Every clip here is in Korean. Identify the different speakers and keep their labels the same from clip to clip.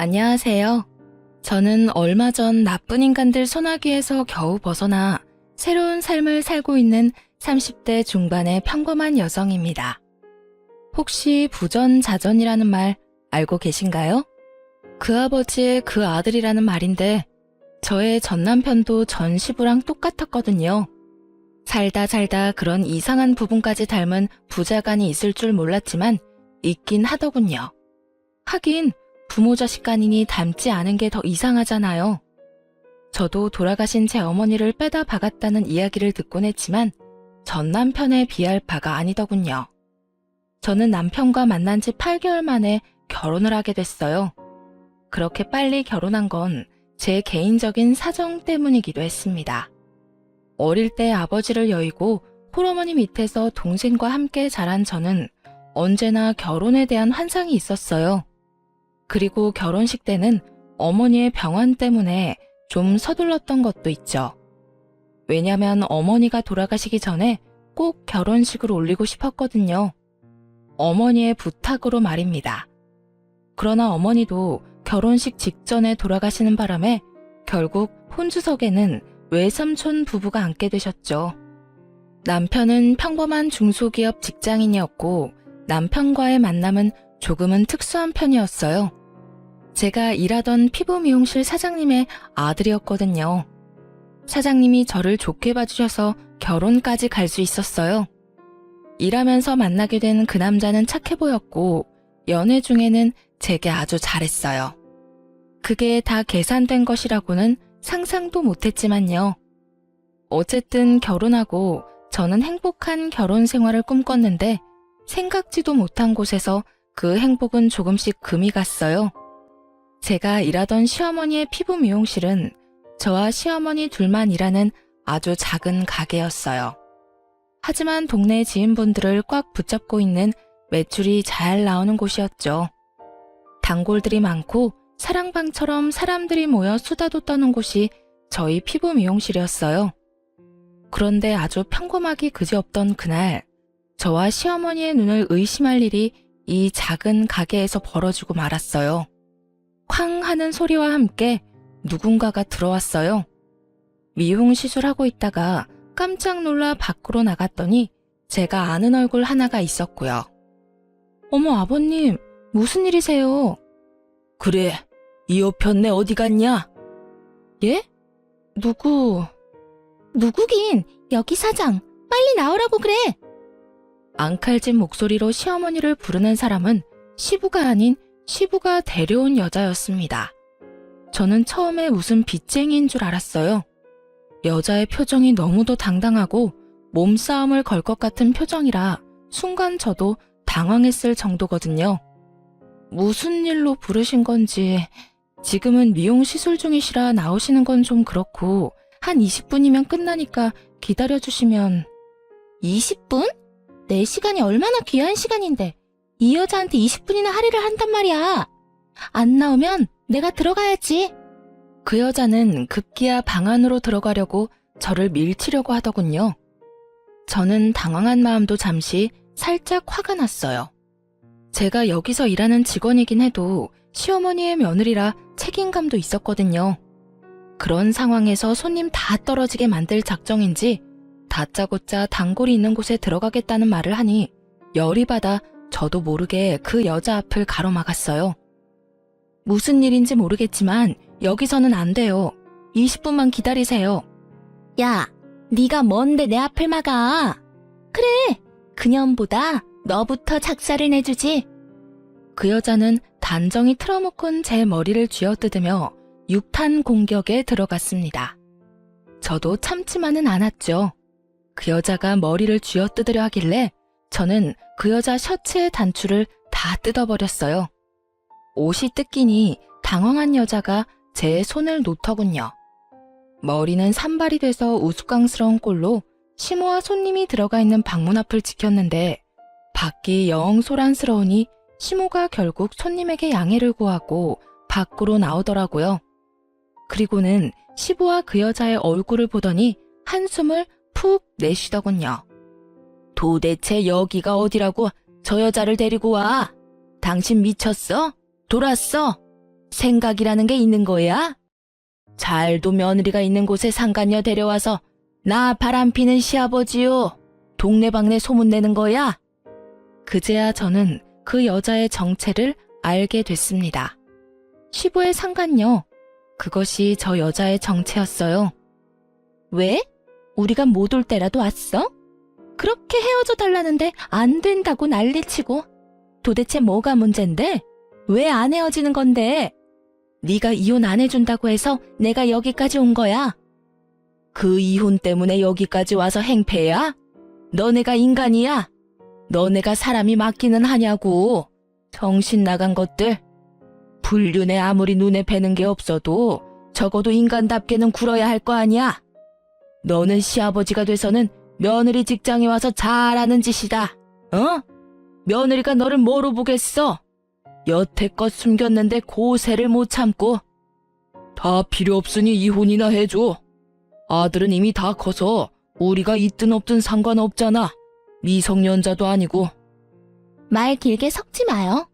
Speaker 1: 안녕하세요. 저는 얼마 전 나쁜 인간들 소나기에서 겨우 벗어나 새로운 삶을 살고 있는 30대 중반의 평범한 여성입니다. 혹시 부전자전이라는 말 알고 계신가요? 그 아버지의 그 아들이라는 말인데 저의 전 남편도 전 시부랑 똑같았거든요. 살다 그런 이상한 부분까지 닮은 부자간이 있을 줄 몰랐지만 있긴 하더군요. 하긴 부모 자식 간이니 닮지 않은 게 더 이상하잖아요. 저도 돌아가신 제 어머니를 빼다 박았다는 이야기를 듣곤 했지만 전 남편에 비할 바가 아니더군요. 저는 남편과 만난 지 8개월 만에 결혼을 하게 됐어요. 그렇게 빨리 결혼한 건 제 개인적인 사정 때문이기도 했습니다. 어릴 때 아버지를 여의고 홀어머니 밑에서 동생과 함께 자란 저는 언제나 결혼에 대한 환상이 있었어요. 그리고 결혼식 때는 어머니의 병환 때문에 좀 서둘렀던 것도 있죠. 왜냐면 어머니가 돌아가시기 전에 꼭 결혼식을 올리고 싶었거든요. 어머니의 부탁으로 말입니다. 그러나 어머니도 결혼식 직전에 돌아가시는 바람에 결국 혼주석에는 외삼촌 부부가 앉게 되셨죠. 남편은 평범한 중소기업 직장인이었고 남편과의 만남은 조금은 특수한 편이었어요. 제가 일하던 피부 미용실 사장님의 아들이었거든요. 사장님이 저를 좋게 봐주셔서 결혼까지 갈 수 있었어요. 일하면서 만나게 된 그 남자는 착해 보였고 연애 중에는 제게 아주 잘했어요. 그게 다 계산된 것이라고는 상상도 못했지만요. 어쨌든 결혼하고 저는 행복한 결혼 생활을 꿈꿨는데 생각지도 못한 곳에서 그 행복은 조금씩 금이 갔어요. 제가 일하던 시어머니의 피부 미용실은 저와 시어머니 둘만 일하는 아주 작은 가게였어요. 하지만 동네 지인분들을 꽉 붙잡고 있는 매출이 잘 나오는 곳이었죠. 단골들이 많고 사랑방처럼 사람들이 모여 수다도 떠는 곳이 저희 피부 미용실이었어요. 그런데 아주 평범하기 그지없던 그날, 저와 시어머니의 눈을 의심할 일이 이 작은 가게에서 벌어지고 말았어요. 쾅 하는 소리와 함께 누군가가 들어왔어요. 미용 시술하고 있다가 깜짝 놀라 밖으로 나갔더니 제가 아는 얼굴 하나가 있었고요. 어머 아버님, 무슨 일이세요? 그래, 이 여편네 어디 갔냐? 예? 누구긴 여기 사장, 빨리 나오라고 그래. 앙칼진 목소리로 시어머니를 부르는 사람은 시부가 아닌 시부가 데려온 여자였습니다. 저는 처음에 무슨 빚쟁이인 줄 알았어요. 여자의 표정이 너무도 당당하고 몸싸움을 걸 것 같은 표정이라 순간 저도 당황했을 정도거든요. 무슨 일로 부르신 건지, 지금은 미용 시술 중이시라 나오시는 건 좀 그렇고 한 20분이면 끝나니까 기다려주시면. 20분? 내 시간이 얼마나 귀한 시간인데 이 여자한테 20분이나 할애를 한단 말이야. 안 나오면 내가 들어가야지. 그 여자는 급기야 방 안으로 들어가려고 저를 밀치려고 하더군요. 저는 당황한 마음도 잠시 살짝 화가 났어요. 제가 여기서 일하는 직원이긴 해도 시어머니의 며느리라 책임감도 있었거든요. 그런 상황에서 손님 다 떨어지게 만들 작정인지 다짜고짜 단골이 있는 곳에 들어가겠다는 말을 하니 열이 받아 저도 모르게 그 여자 앞을 가로막았어요. 무슨 일인지 모르겠지만 여기서는 안 돼요. 20분만 기다리세요. 야, 네가 뭔데 내 앞을 막아? 그래, 그년보다 너부터 작사를 내주지. 그 여자는 단정히 틀어먹은 제 머리를 쥐어뜯으며 육탄 공격에 들어갔습니다. 저도 참지만은 않았죠. 그 여자가 머리를 쥐어뜯으려 하길래 저는 그 여자 셔츠의 단추를 다 뜯어버렸어요. 옷이 뜯기니 당황한 여자가 제 손을 놓더군요. 머리는 산발이 돼서 우스꽝스러운 꼴로 시모와 손님이 들어가 있는 방문 앞을 지켰는데 밖이 영 소란스러우니 시모가 결국 손님에게 양해를 구하고 밖으로 나오더라고요. 그리고는 시부와 그 여자의 얼굴을 보더니 한숨을 푹 내쉬더군요. 도대체 여기가 어디라고 저 여자를 데리고 와? 당신 미쳤어? 돌았어? 생각이라는 게 있는 거야? 잘도 며느리가 있는 곳에 상간녀 데려와서 나 바람피는 시아버지요. 동네방네 소문내는 거야? 그제야 저는 그 여자의 정체를 알게 됐습니다. 시부의 상간녀, 그것이 저 여자의 정체였어요. 왜? 우리가 못 올 때라도 왔어? 그렇게 헤어져 달라는데 안 된다고 난리치고. 도대체 뭐가 문젠데? 왜 안 헤어지는 건데? 네가 이혼 안 해준다고 해서 내가 여기까지 온 거야. 그 이혼 때문에 여기까지 와서 행패야? 너네가 인간이야? 너네가 사람이 맞기는 하냐고. 정신 나간 것들. 불륜에 아무리 눈에 뵈는 게 없어도 적어도 인간답게는 굴어야 할 거 아니야. 너는 시아버지가 돼서는 며느리 직장에 와서 잘하는 짓이다. 어? 며느리가 너를 뭐로 보겠어? 여태껏 숨겼는데 고세를 못 참고. 다 필요 없으니 이혼이나 해줘. 아들은 이미 다 커서 우리가 있든 없든 상관없잖아. 미성년자도 아니고. 말 길게 섞지 마요.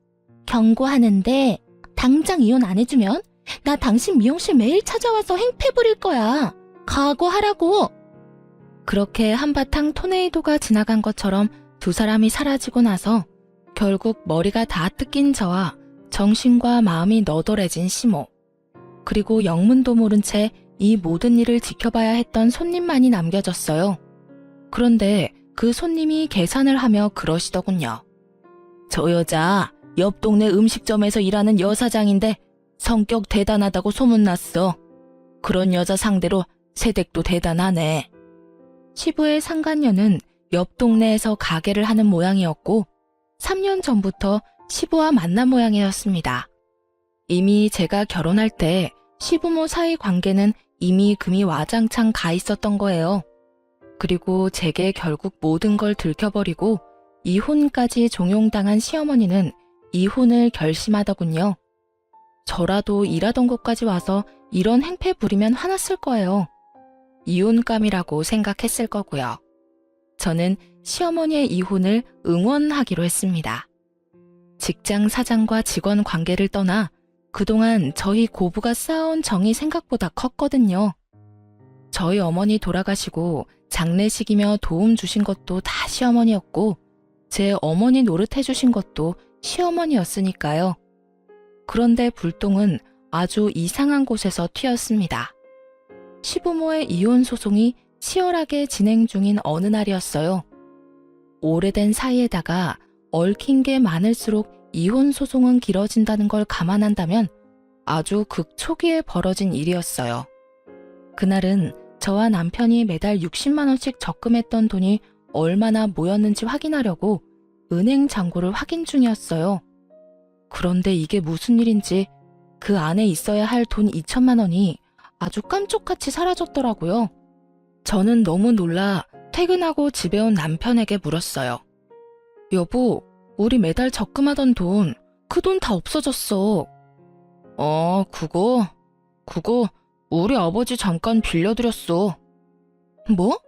Speaker 1: 경고하는데 당장 이혼 안 해주면 나 당신 미용실 매일 찾아와서 행패 부릴 거야. 각오하라고. 그렇게 한바탕 토네이도가 지나간 것처럼 두 사람이 사라지고 나서 결국 머리가 다 뜯긴 저와 정신과 마음이 너덜해진 시모, 그리고 영문도 모른 채 이 모든 일을 지켜봐야 했던 손님만이 남겨졌어요. 그런데 그 손님이 계산을 하며 그러시더군요. 저 여자 옆 동네 음식점에서 일하는 여사장인데 성격 대단하다고 소문났어. 그런 여자 상대로 세댁도 대단하네. 시부의 상간녀는 옆 동네에서 가게를 하는 모양이었고 3년 전부터 시부와 만난 모양이었습니다. 이미 제가 결혼할 때 시부모 사이 관계는 이미 금이 와장창 가 있었던 거예요. 그리고 제게 결국 모든 걸 들켜버리고 이혼까지 종용당한 시어머니는 이혼을 결심하더군요. 저라도 일하던 곳까지 와서 이런 행패 부리면 화났을 거예요. 이혼감이라고 생각했을 거고요. 저는 시어머니의 이혼을 응원하기로 했습니다. 직장 사장과 직원 관계를 떠나 그동안 저희 고부가 쌓아온 정이 생각보다 컸거든요. 저희 어머니 돌아가시고 장례식이며 도움 주신 것도 다 시어머니였고 제 어머니 노릇해 주신 것도 시어머니였으니까요. 그런데 불똥은 아주 이상한 곳에서 튀었습니다. 시부모의 이혼 소송이 치열하게 진행 중인 어느 날이었어요. 오래된 사이에다가 얽힌 게 많을수록 이혼 소송은 길어진다는 걸 감안한다면 아주 극초기에 벌어진 일이었어요. 그날은 저와 남편이 매달 60만 원씩 적금했던 돈이 얼마나 모였는지 확인하려고 은행 잔고를 확인 중이었어요. 그런데 이게 무슨 일인지 그 안에 있어야 할 돈 2천만 원이 아주 깜짝같이 사라졌더라고요. 저는 너무 놀라 퇴근하고 집에 온 남편에게 물었어요. 여보, 우리 매달 적금하던 돈, 그 돈 다 없어졌어. 그거 우리 아버지 잠깐 빌려드렸어. 뭐?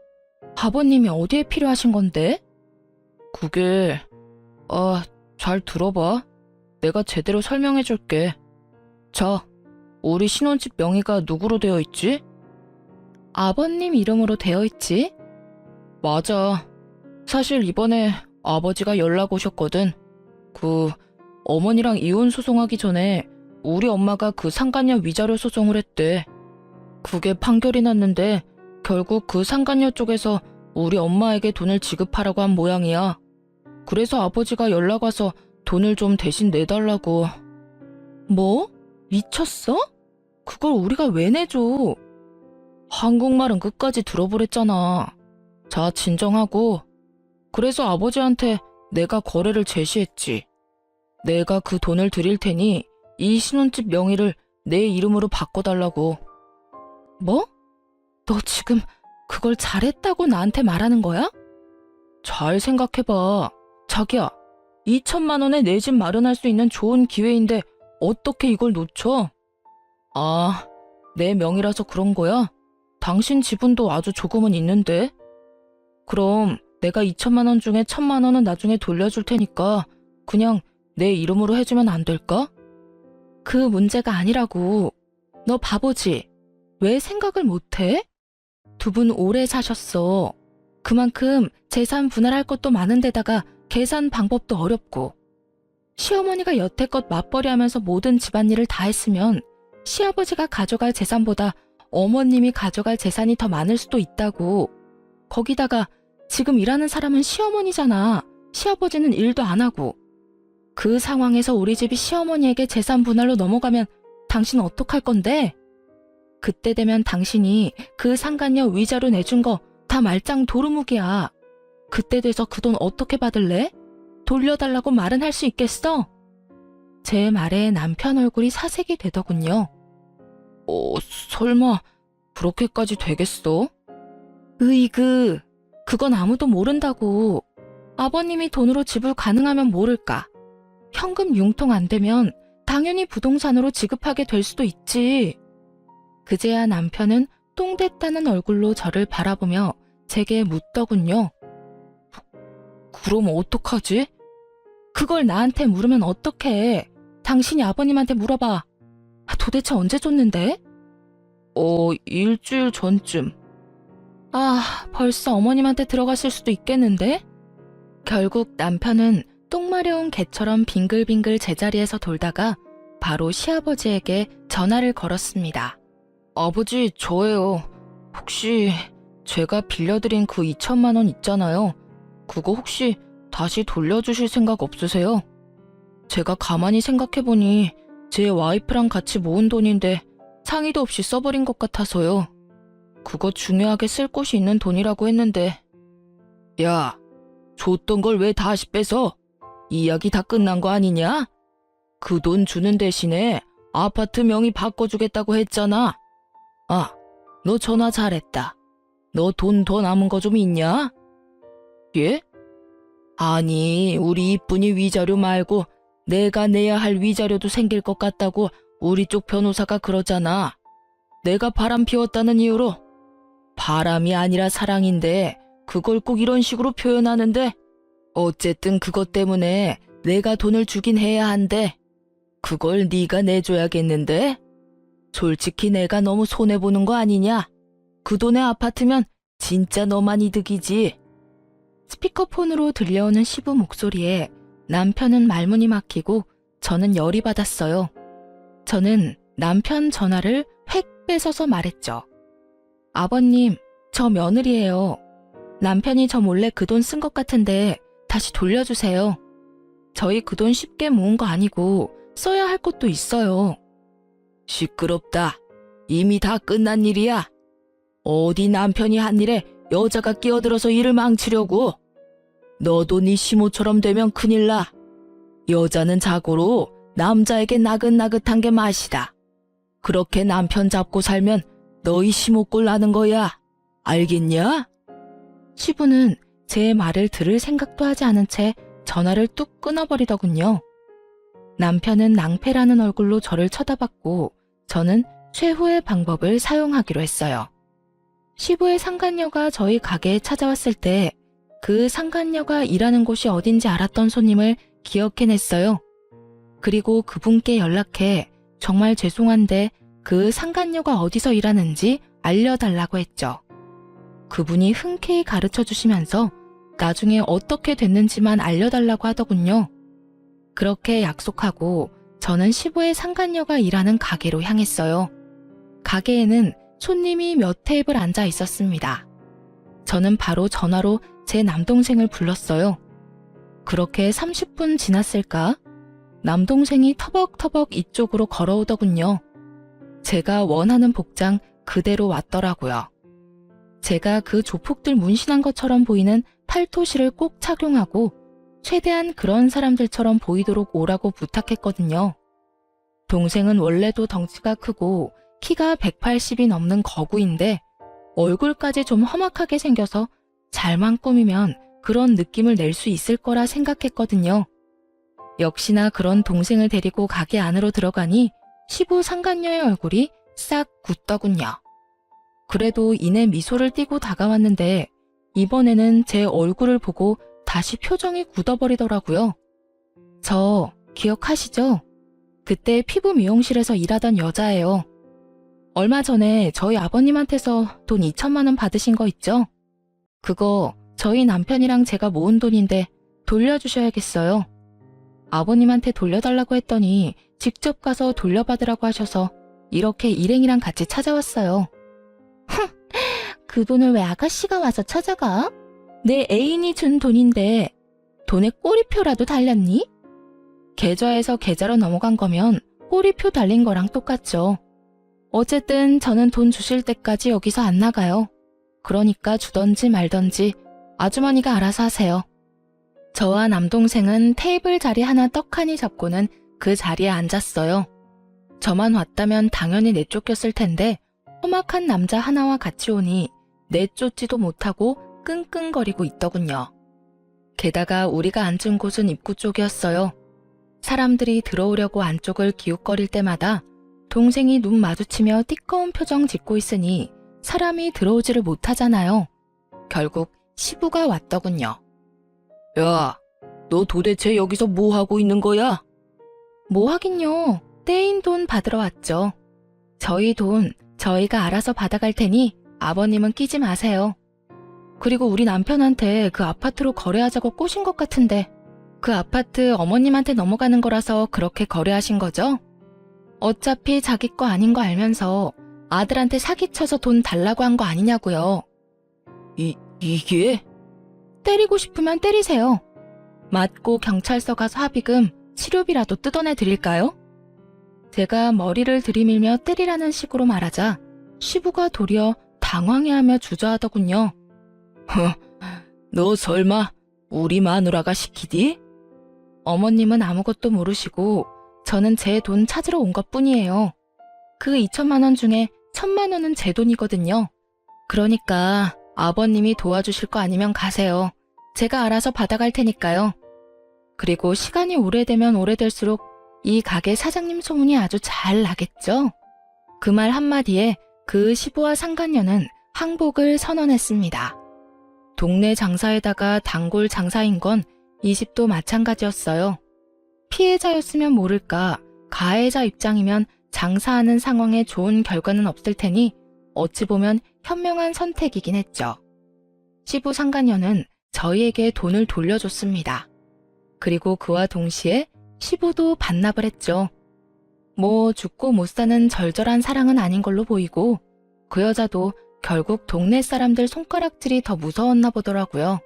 Speaker 1: 아버님이 어디에 필요하신 건데? 그게, 잘 들어봐. 내가 제대로 설명해 줄게. 자, 우리 신혼집 명의가 누구로 되어 있지? 아버님 이름으로 되어 있지? 맞아. 사실 이번에 아버지가 연락 오셨거든. 어머니랑 이혼 소송하기 전에 우리 엄마가 그 상간녀 위자료 소송을 했대. 그게 판결이 났는데 결국 그 상간녀 쪽에서 우리 엄마에게 돈을 지급하라고 한 모양이야. 그래서 아버지가 연락 와서 돈을 좀 대신 내달라고. 뭐? 미쳤어? 그걸 우리가 왜 내줘? 한국말은 끝까지 들어보랬잖아. 자, 진정하고. 그래서 아버지한테 내가 거래를 제시했지. 내가 그 돈을 드릴 테니 이 신혼집 명의를 내 이름으로 바꿔달라고. 뭐? 너 지금 그걸 잘했다고 나한테 말하는 거야? 잘 생각해봐. 자기야, 2천만 원에 내 집 마련할 수 있는 좋은 기회인데 어떻게 이걸 놓쳐? 아, 내 명의라서 그런 거야? 당신 지분도 아주 조금은 있는데? 그럼 내가 2천만 원 중에 1,000만 원은 나중에 돌려줄 테니까 그냥 내 이름으로 해주면 안 될까? 그 문제가 아니라고. 너 바보지? 왜 생각을 못해? 두 분 오래 사셨어. 그만큼 재산 분할할 것도 많은데다가 계산 방법도 어렵고. 시어머니가 여태껏 맞벌이 하면서 모든 집안일을 다 했으면 시아버지가 가져갈 재산보다 어머님이 가져갈 재산이 더 많을 수도 있다고. 거기다가 지금 일하는 사람은 시어머니잖아. 시아버지는 일도 안 하고. 그 상황에서 우리 집이 시어머니에게 재산 분할로 넘어가면 당신 어떡할 건데? 그때 되면 당신이 그 상간녀 위자료 내준 거 다 말짱 도루묵이야. 그때 돼서 그 돈 어떻게 받을래? 돌려달라고 말은 할 수 있겠어? 제 말에 남편 얼굴이 사색이 되더군요. 설마 그렇게까지 되겠어? 으이그, 그건 아무도 모른다고. 아버님이 돈으로 지불 가능하면 모를까. 현금 융통 안 되면 당연히 부동산으로 지급하게 될 수도 있지. 그제야 남편은 똥 됐다는 얼굴로 저를 바라보며 제게 묻더군요. 그럼 어떡하지? 그걸 나한테 물으면 어떡해. 당신이 아버님한테 물어봐. 도대체 언제 줬는데? 일주일 전쯤. 벌써 어머님한테 들어갔을 수도 있겠는데? 결국 남편은 똥 마려운 개처럼 빙글빙글 제자리에서 돌다가 바로 시아버지에게 전화를 걸었습니다. 아버지, 저예요. 혹시 제가 빌려드린 그 2천만 원 있잖아요. 그거 혹시 다시 돌려주실 생각 없으세요? 제가 가만히 생각해보니 제 와이프랑 같이 모은 돈인데 상의도 없이 써버린 것 같아서요. 그거 중요하게 쓸 곳이 있는 돈이라고 했는데. 야, 줬던 걸 왜 다시 뺏어? 이야기 다 끝난 거 아니냐? 그 돈 주는 대신에 아파트 명의 바꿔주겠다고 했잖아. 너 전화 잘했다. 너 돈 더 남은 거 좀 있냐? 예? 아니, 우리 이쁜이 위자료 말고 내가 내야 할 위자료도 생길 것 같다고 우리 쪽 변호사가 그러잖아. 내가 바람 피웠다는 이유로. 바람이 아니라 사랑인데 그걸 꼭 이런 식으로 표현하는데. 어쨌든 그것 때문에 내가 돈을 주긴 해야 한대. 그걸 네가 내줘야겠는데? 솔직히 내가 너무 손해보는 거 아니냐? 그 돈의 아파트면 진짜 너만 이득이지. 스피커폰으로 들려오는 시부 목소리에 남편은 말문이 막히고 저는 열이 받았어요. 저는 남편 전화를 획 뺏어서 말했죠. 아버님, 저 며느리예요. 남편이 저 몰래 그 돈 쓴 것 같은데 다시 돌려주세요. 저희 그 돈 쉽게 모은 거 아니고 써야 할 것도 있어요. 시끄럽다. 이미 다 끝난 일이야. 어디 남편이 한 일에 여자가 끼어들어서 일을 망치려고. 너도 네 시모처럼 되면 큰일 나. 여자는 자고로 남자에게 나긋나긋한 게 맛이다. 그렇게 남편 잡고 살면 너희 시모꼴 나는 거야. 알겠냐? 시부는 제 말을 들을 생각도 하지 않은 채 전화를 뚝 끊어버리더군요. 남편은 낭패라는 얼굴로 저를 쳐다봤고 저는 최후의 방법을 사용하기로 했어요. 시부의 상간녀가 저희 가게에 찾아왔을 때 그 상간녀가 일하는 곳이 어딘지 알았던 손님을 기억해냈어요. 그리고 그분께 연락해 정말 죄송한데 그 상간녀가 어디서 일하는지 알려달라고 했죠. 그분이 흔쾌히 가르쳐 주시면서 나중에 어떻게 됐는지만 알려달라고 하더군요. 그렇게 약속하고 저는 시부의 상간녀가 일하는 가게로 향했어요. 가게에는 손님이 몇 테이블 앉아 있었습니다. 저는 바로 전화로 제 남동생을 불렀어요. 그렇게 30분 지났을까? 남동생이 터벅터벅 이쪽으로 걸어오더군요. 제가 원하는 복장 그대로 왔더라고요. 제가 그 조폭들 문신한 것처럼 보이는 팔토시를 꼭 착용하고 최대한 그런 사람들처럼 보이도록 오라고 부탁했거든요. 동생은 원래도 덩치가 크고 키가 180이 넘는 거구인데 얼굴까지 좀 험악하게 생겨서 잘만 꾸미면 그런 느낌을 낼 수 있을 거라 생각했거든요. 역시나 그런 동생을 데리고 가게 안으로 들어가니 시부 상간녀의 얼굴이 싹 굳더군요. 그래도 이내 미소를 띠고 다가왔는데 이번에는 제 얼굴을 보고 다시 표정이 굳어버리더라고요. 저 기억하시죠? 그때 피부 미용실에서 일하던 여자예요. 얼마 전에 저희 아버님한테서 돈 2천만 원 받으신 거 있죠? 그거 저희 남편이랑 제가 모은 돈인데 돌려주셔야겠어요. 아버님한테 돌려달라고 했더니 직접 가서 돌려받으라고 하셔서 이렇게 일행이랑 같이 찾아왔어요. 그 돈을 왜 아가씨가 와서 찾아가? 내 애인이 준 돈인데 돈에 꼬리표라도 달렸니? 계좌에서 계좌로 넘어간 거면 꼬리표 달린 거랑 똑같죠. 어쨌든 저는 돈 주실 때까지 여기서 안 나가요. 그러니까 주던지 말던지 아주머니가 알아서 하세요. 저와 남동생은 테이블 자리 하나 떡하니 잡고는 그 자리에 앉았어요. 저만 왔다면 당연히 내쫓겼을 텐데 험악한 남자 하나와 같이 오니 내쫓지도 못하고 끙끙거리고 있더군요. 게다가 우리가 앉은 곳은 입구 쪽이었어요. 사람들이 들어오려고 안쪽을 기웃거릴 때마다 동생이 눈 마주치며 띠꺼운 표정 짓고 있으니 사람이 들어오지를 못하잖아요. 결국 시부가 왔더군요. 야, 너 도대체 여기서 뭐 하고 있는 거야? 뭐 하긴요. 떼인 돈 받으러 왔죠. 저희 돈 저희가 알아서 받아갈 테니 아버님은 끼지 마세요. 그리고 우리 남편한테 그 아파트로 거래하자고 꼬신 것 같은데 그 아파트 어머님한테 넘어가는 거라서 그렇게 거래하신 거죠? 어차피 자기 거 아닌 거 알면서 아들한테 사기쳐서 돈 달라고 한 거 아니냐고요. 이게? 때리고 싶으면 때리세요. 맞고 경찰서 가서 합의금, 치료비라도 뜯어내 드릴까요? 제가 머리를 들이밀며 때리라는 식으로 말하자 시부가 도리어 당황해하며 주저하더군요. 너 설마 우리 마누라가 시키디? 어머님은 아무것도 모르시고 저는 제 돈 찾으러 온 것뿐이에요. 그 2천만 원 중에 1,000만 원은 제 돈이거든요. 그러니까 아버님이 도와주실 거 아니면 가세요. 제가 알아서 받아갈 테니까요. 그리고 시간이 오래되면 오래될수록 이 가게 사장님 소문이 아주 잘 나겠죠? 그 말 한마디에 그 시부와 상간녀는 항복을 선언했습니다. 동네 장사에다가 단골 장사인 건 이 집도 마찬가지였어요. 피해자였으면 모를까 가해자 입장이면 장사하는 상황에 좋은 결과는 없을 테니 어찌 보면 현명한 선택이긴 했죠. 시부 상간녀는 저희에게 돈을 돌려줬습니다. 그리고 그와 동시에 시부도 반납을 했죠. 뭐 죽고 못 사는 절절한 사랑은 아닌 걸로 보이고 그 여자도 결국 동네 사람들 손가락질이 더 무서웠나 보더라고요.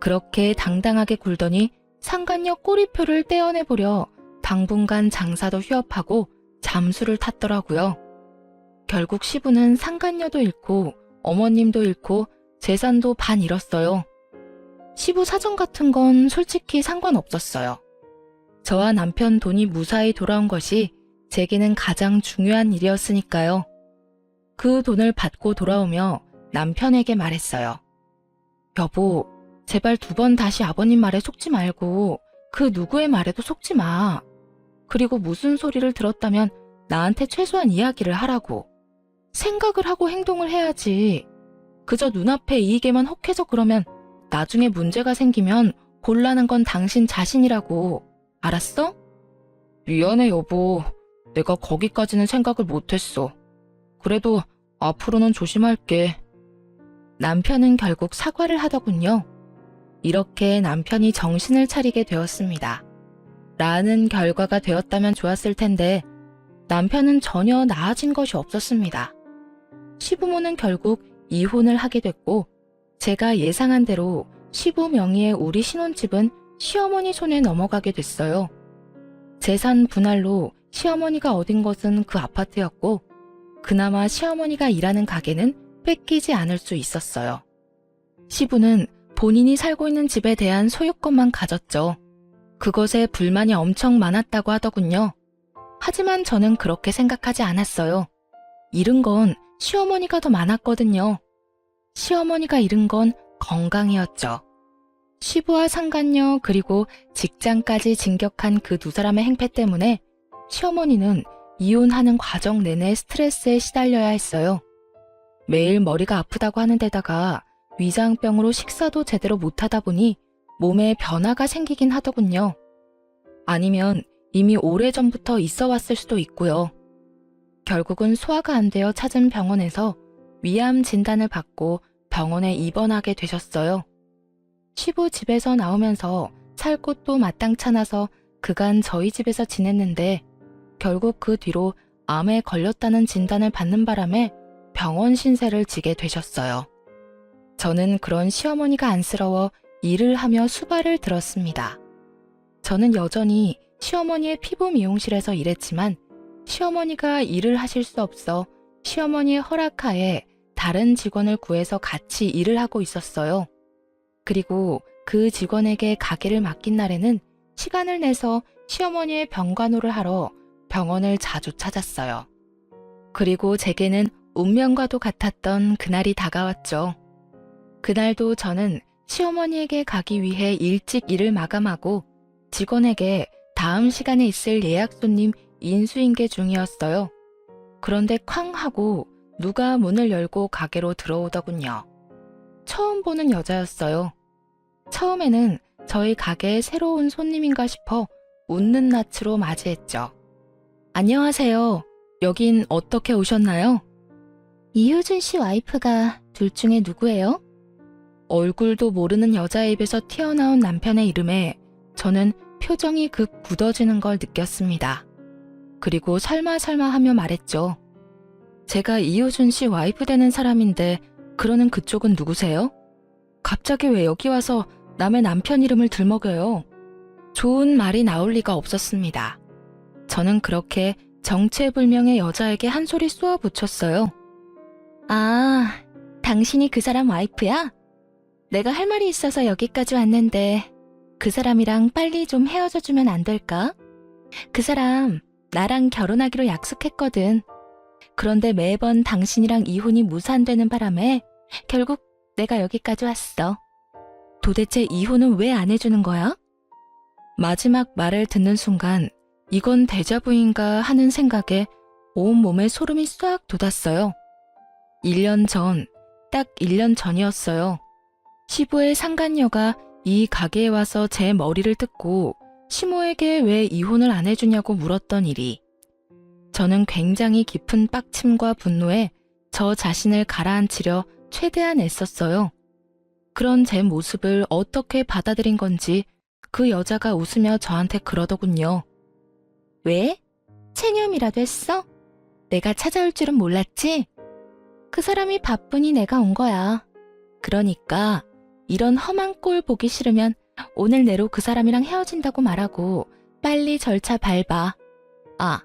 Speaker 1: 그렇게 당당하게 굴더니 상간녀 꼬리표를 떼어내보려 당분간 장사도 휴업하고 잠수를 탔더라고요. 결국 시부는 상간녀도 잃고 어머님도 잃고 재산도 반 잃었어요. 시부 사정 같은 건 솔직히 상관없었어요. 저와 남편 돈이 무사히 돌아온 것이 제게는 가장 중요한 일이었으니까요. 그 돈을 받고 돌아오며 남편에게 말했어요. 여보, 제발 2번 다시 아버님 말에 속지 말고 그 누구의 말에도 속지 마. 그리고 무슨 소리를 들었다면 나한테 최소한 이야기를 하라고. 생각을 하고 행동을 해야지. 그저 눈앞의 이익에만 혹해서 그러면 나중에 문제가 생기면 곤란한 건 당신 자신이라고. 알았어? 미안해 여보. 내가 거기까지는 생각을 못했어. 그래도 앞으로는 조심할게. 남편은 결국 사과를 하더군요. 이렇게 남편이 정신을 차리게 되었습니다. 라는 결과가 되었다면 좋았을 텐데 남편은 전혀 나아진 것이 없었습니다. 시부모는 결국 이혼을 하게 됐고 제가 예상한 대로 시부 명의의 우리 신혼집은 시어머니 손에 넘어가게 됐어요. 재산 분할로 시어머니가 얻은 것은 그 아파트였고 그나마 시어머니가 일하는 가게는 뺏기지 않을 수 있었어요. 시부는 본인이 살고 있는 집에 대한 소유권만 가졌죠. 그것에 불만이 엄청 많았다고 하더군요. 하지만 저는 그렇게 생각하지 않았어요. 잃은 건 시어머니가 더 많았거든요. 시어머니가 잃은 건 건강이었죠. 시부와 상간녀 그리고 직장까지 진격한 그 2사람의 행패 때문에 시어머니는 이혼하는 과정 내내 스트레스에 시달려야 했어요. 매일 머리가 아프다고 하는 데다가 위장병으로 식사도 제대로 못하다 보니 몸에 변화가 생기긴 하더군요. 아니면 이미 오래전부터 있어 왔을 수도 있고요. 결국은 소화가 안 되어 찾은 병원에서 위암 진단을 받고 병원에 입원하게 되셨어요. 시부 집에서 나오면서 살 곳도 마땅찮아서 그간 저희 집에서 지냈는데 결국 그 뒤로 암에 걸렸다는 진단을 받는 바람에 병원 신세를 지게 되셨어요. 저는 그런 시어머니가 안쓰러워 일을 하며 수발을 들었습니다. 저는 여전히 시어머니의 피부 미용실에서 일했지만 시어머니가 일을 하실 수 없어 시어머니의 허락하에 다른 직원을 구해서 같이 일을 하고 있었어요. 그리고 그 직원에게 가게를 맡긴 날에는 시간을 내서 시어머니의 병간호를 하러 병원을 자주 찾았어요. 그리고 제게는 운명과도 같았던 그날이 다가왔죠. 그날도 저는 시어머니에게 가기 위해 일찍 일을 마감하고 직원에게 다음 시간에 있을 예약 손님 인수인계 중이었어요. 그런데 쾅 하고 누가 문을 열고 가게로 들어오더군요. 처음 보는 여자였어요. 처음에는 저희 가게에 새로 온 손님인가 싶어 웃는 낯으로 맞이했죠. 안녕하세요. 여긴 어떻게 오셨나요? 이효준 씨 와이프가 둘 중에 누구예요? 얼굴도 모르는 여자의 입에서 튀어나온 남편의 이름에 저는 표정이 급 굳어지는 걸 느꼈습니다. 그리고 설마 하며 말했죠. 제가 이효준 씨 와이프 되는 사람인데 그러는 그쪽은 누구세요? 갑자기 왜 여기 와서 남의 남편 이름을 들먹여요? 좋은 말이 나올 리가 없었습니다. 저는 그렇게 정체불명의 여자에게 한 소리 쏘아 붙였어요. 아, 당신이 그 사람 와이프야? 내가 할 말이 있어서 여기까지 왔는데 그 사람이랑 빨리 좀 헤어져 주면 안 될까? 그 사람 나랑 결혼하기로 약속했거든. 그런데 매번 당신이랑 이혼이 무산되는 바람에 결국 내가 여기까지 왔어. 도대체 이혼은 왜 안 해주는 거야? 마지막 말을 듣는 순간 이건 데자부인가 하는 생각에 온몸에 소름이 싹 돋았어요. 1년 전, 딱 1년 전이었어요. 시부의 상간녀가 이 가게에 와서 제 머리를 뜯고 시모에게 왜 이혼을 안 해주냐고 물었던 일이. 저는 굉장히 깊은 빡침과 분노에 저 자신을 가라앉히려 최대한 애썼어요. 그런 제 모습을 어떻게 받아들인 건지 그 여자가 웃으며 저한테 그러더군요. 왜? 체념이라도 했어? 내가 찾아올 줄은 몰랐지? 그 사람이 바쁘니 내가 온 거야. 그러니까 이런 험한 꼴 보기 싫으면 오늘 내로 그 사람이랑 헤어진다고 말하고 빨리 절차 밟아. 아,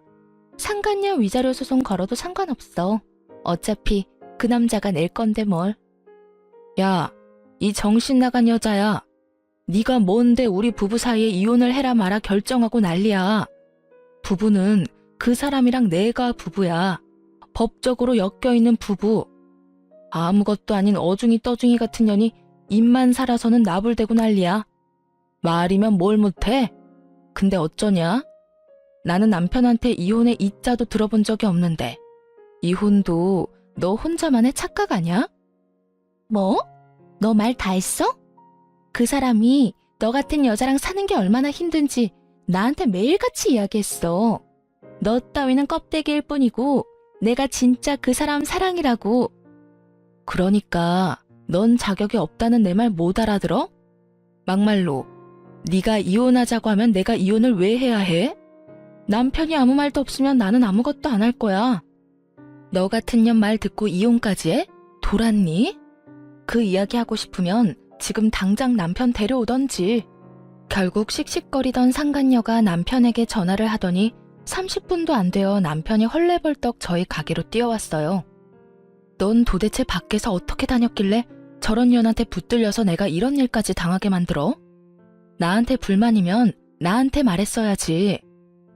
Speaker 1: 상간녀 위자료 소송 걸어도 상관없어. 어차피 그 남자가 낼 건데 뭘. 야, 이 정신 나간 여자야. 네가 뭔데 우리 부부 사이에 이혼을 해라 마라 결정하고 난리야. 부부는 그 사람이랑 내가 부부야. 법적으로 엮여있는 부부. 아무것도 아닌 어중이 떠중이 같은 년이 입만 살아서는 나불대고 난리야. 말이면 뭘 못해? 근데 어쩌냐? 나는 남편한테 이혼의 이자도 들어본 적이 없는데 이혼도 너 혼자만의 착각 아냐? 뭐? 너 말 다 했어? 그 사람이 너 같은 여자랑 사는 게 얼마나 힘든지 나한테 매일같이 이야기했어. 너 따위는 껍데기일 뿐이고 내가 진짜 그 사람 사랑이라고. 그러니까 넌 자격이 없다는 내 말 못 알아들어? 막말로 네가 이혼하자고 하면 내가 이혼을 왜 해야 해? 남편이 아무 말도 없으면 나는 아무것도 안 할 거야. 너 같은 년 말 듣고 이혼까지 해? 돌았니? 그 이야기 하고 싶으면 지금 당장 남편 데려오던지. 결국 씩씩거리던 상간녀가 남편에게 전화를 하더니 30분도 안 되어 남편이 헐레벌떡 저희 가게로 뛰어왔어요. 넌 도대체 밖에서 어떻게 다녔길래 저런 년한테 붙들려서 내가 이런 일까지 당하게 만들어? 나한테 불만이면 나한테 말했어야지.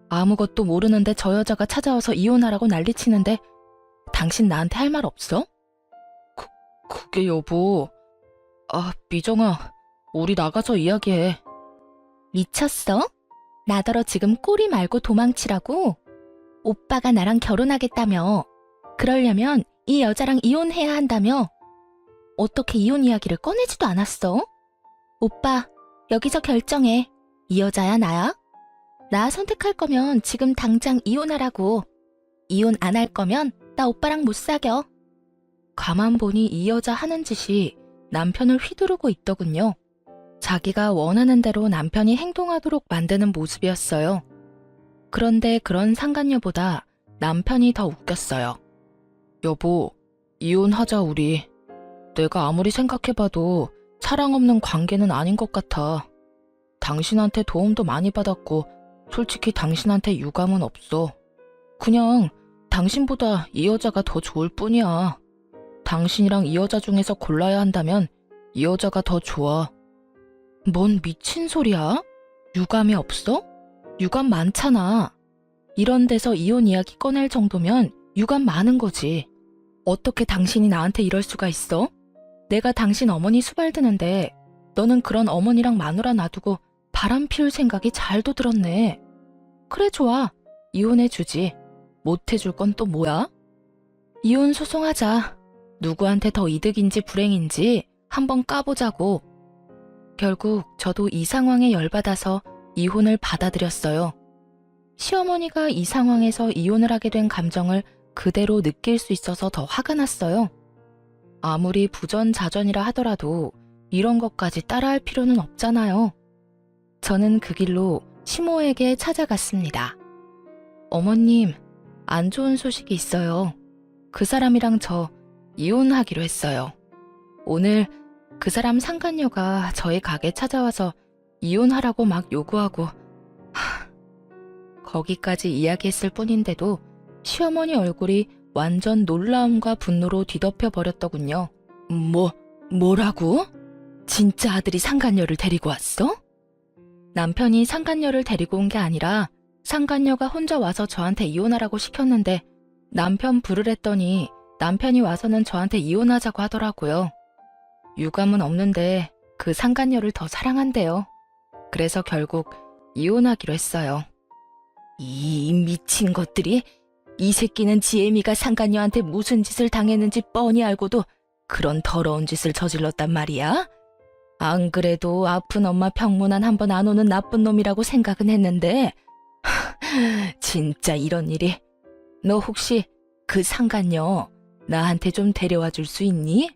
Speaker 1: 아무것도 모르는데 저 여자가 찾아와서 이혼하라고 난리치는데 당신 나한테 할 말 없어? 그게 여보. 미정아, 우리 나가서 이야기해. 미쳤어? 나더러 지금 꼬리 말고 도망치라고? 오빠가 나랑 결혼하겠다며. 그러려면 이 여자랑 이혼해야 한다며. 어떻게 이혼 이야기를 꺼내지도 않았어? 오빠, 여기서 결정해. 이 여자야, 나야? 나 선택할 거면 지금 당장 이혼하라고. 이혼 안 할 거면 나 오빠랑 못 사겨. 가만 보니 이 여자 하는 짓이 남편을 휘두르고 있더군요. 자기가 원하는 대로 남편이 행동하도록 만드는 모습이었어요. 그런데 그런 상간녀보다 남편이 더 웃겼어요. 여보, 이혼하자 우리. 내가 아무리 생각해봐도 사랑 없는 관계는 아닌 것 같아. 당신한테 도움도 많이 받았고 솔직히 당신한테 유감은 없어. 그냥 당신보다 이 여자가 더 좋을 뿐이야. 당신이랑 이 여자 중에서 골라야 한다면 이 여자가 더 좋아. 뭔 미친 소리야? 유감이 없어? 유감 많잖아. 이런 데서 이혼 이야기 꺼낼 정도면 유감 많은 거지. 어떻게 당신이 나한테 이럴 수가 있어? 내가 당신 어머니 수발드는데 너는 그런 어머니랑 마누라 놔두고 바람 피울 생각이 잘도 들었네. 그래 좋아. 이혼해주지. 못해줄 건 또 뭐야? 이혼 소송하자. 누구한테 더 이득인지 불행인지 한번 까보자고. 결국 저도 이 상황에 열받아서 이혼을 받아들였어요. 시어머니가 이 상황에서 이혼을 하게 된 감정을 그대로 느낄 수 있어서 더 화가 났어요. 아무리 부전자전이라 하더라도 이런 것까지 따라할 필요는 없잖아요. 저는 그 길로 시모에게 찾아갔습니다. 어머님, 안 좋은 소식이 있어요. 그 사람이랑 저 이혼하기로 했어요. 오늘 그 사람 상간녀가 저희 가게 찾아와서 이혼하라고 막 요구하고 거기까지 이야기했을 뿐인데도 시어머니 얼굴이 완전 놀라움과 분노로 뒤덮여 버렸더군요. 뭐라고? 진짜 아들이 상간녀를 데리고 왔어? 남편이 상간녀를 데리고 온 게 아니라 상간녀가 혼자 와서 저한테 이혼하라고 시켰는데 남편 부르랬더니 남편이 와서는 저한테 이혼하자고 하더라고요. 유감은 없는데 그 상간녀를 더 사랑한대요. 그래서 결국 이혼하기로 했어요. 이 미친 것들이, 이 새끼는 지혜미가 상간녀한테 무슨 짓을 당했는지 뻔히 알고도 그런 더러운 짓을 저질렀단 말이야? 안 그래도 아픈 엄마 병문안 한 번 안 오는 나쁜 놈이라고 생각은 했는데 진짜 이런 일이. 너 혹시 그 상간녀 나한테 좀 데려와 줄 수 있니?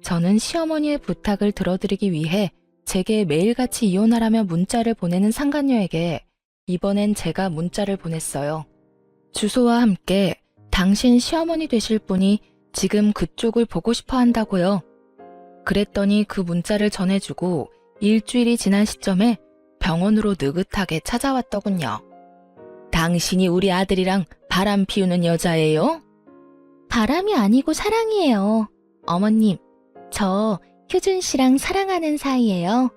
Speaker 1: 저는 시어머니의 부탁을 들어드리기 위해 제게 매일같이 이혼하라며 문자를 보내는 상간녀에게 이번엔 제가 문자를 보냈어요. 주소와 함께 당신 시어머니 되실 분이 지금 그쪽을 보고 싶어 한다고요. 그랬더니 그 문자를 전해주고 일주일이 지난 시점에 병원으로 느긋하게 찾아왔더군요. 당신이 우리 아들이랑 바람 피우는 여자예요? 바람이 아니고 사랑이에요. 어머님, 저 효준 씨랑 사랑하는 사이예요.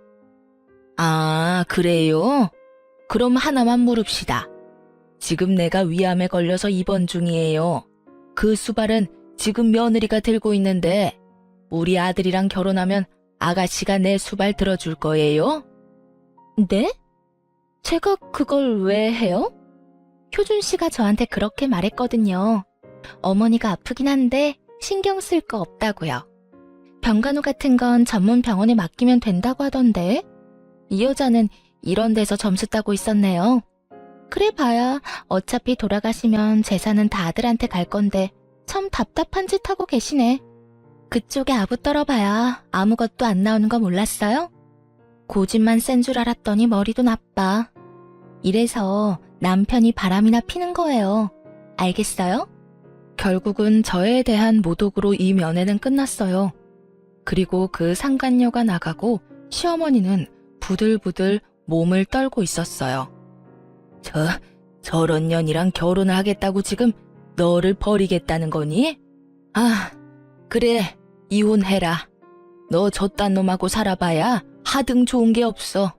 Speaker 1: 아, 그래요? 그럼 하나만 물읍시다. 지금 내가 위암에 걸려서 입원 중이에요. 그 수발은 지금 며느리가 들고 있는데 우리 아들이랑 결혼하면 아가씨가 내 수발 들어줄 거예요? 네? 제가 그걸 왜 해요? 효준 씨가 저한테 그렇게 말했거든요. 어머니가 아프긴 한데 신경 쓸 거 없다고요. 병간호 같은 건 전문 병원에 맡기면 된다고 하던데 이 여자는 이런 데서 점수 따고 있었네요. 그래 봐야 어차피 돌아가시면 재산은 다 아들한테 갈 건데 참 답답한 짓 하고 계시네. 그쪽에 아부 떨어봐야 아무것도 안 나오는 거 몰랐어요? 고집만 센 줄 알았더니 머리도 나빠. 이래서 남편이 바람이나 피는 거예요. 알겠어요? 결국은 저에 대한 모독으로 이 면회는 끝났어요. 그리고 그 상간녀가 나가고 시어머니는 부들부들 몸을 떨고 있었어요. 저런 년이랑 결혼을 하겠다고 지금 너를 버리겠다는 거니? 아, 그래, 이혼해라. 너 저딴 놈하고 살아봐야 하등 좋은 게 없어.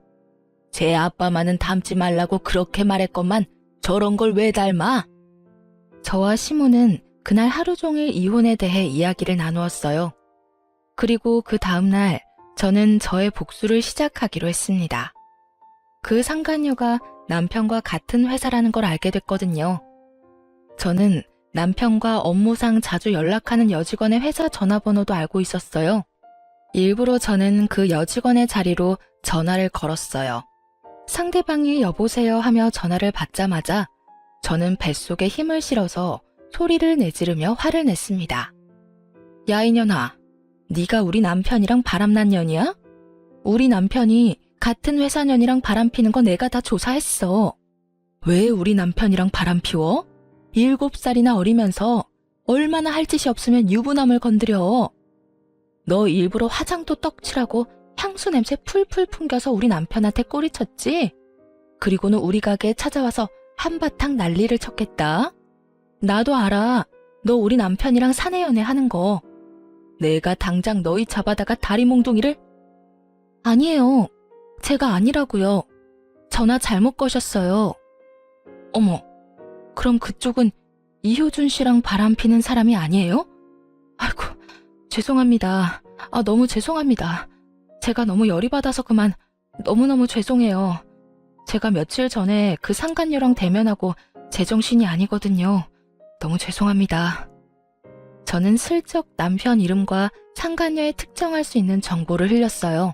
Speaker 1: 제 아빠만은 닮지 말라고 그렇게 말했건만 저런 걸 왜 닮아? 저와 시모는 그날 하루 종일 이혼에 대해 이야기를 나누었어요. 그리고 그 다음날 저는 저의 복수를 시작하기로 했습니다. 그 상간녀가 남편과 같은 회사라는 걸 알게 됐거든요. 저는 남편과 업무상 자주 연락하는 여직원의 회사 전화번호도 알고 있었어요. 일부러 저는 그 여직원의 자리로 전화를 걸었어요. 상대방이 여보세요 하며 전화를 받자마자 저는 뱃속에 힘을 실어서 소리를 내지르며 화를 냈습니다. 야 이년아, 네가 우리 남편이랑 바람난 년이야? 우리 남편이 같은 회사 년이랑 바람피는 거 내가 다 조사했어. 왜 우리 남편이랑 바람피워? 7살이나 어리면서 얼마나 할 짓이 없으면 유부남을 건드려. 너 일부러 화장도 떡칠하고 향수 냄새 풀풀 풍겨서 우리 남편한테 꼬리쳤지? 그리고는 우리 가게에 찾아와서 한바탕 난리를 쳤겠다. 나도 알아. 너 우리 남편이랑 사내 연애하는 거. 내가 당장 너희 잡아다가 다리 몽둥이를? 아니에요. 제가 아니라고요. 전화 잘못 거셨어요. 어머, 그럼 그쪽은 이효준 씨랑 바람피는 사람이 아니에요? 아이고, 죄송합니다. 너무 죄송합니다. 제가 너무 열이 받아서 그만. 너무너무 죄송해요. 제가 며칠 전에 그 상간녀랑 대면하고 제정신이 아니거든요. 너무 죄송합니다. 저는 슬쩍 남편 이름과 상간녀에 특정할 수 있는 정보를 흘렸어요.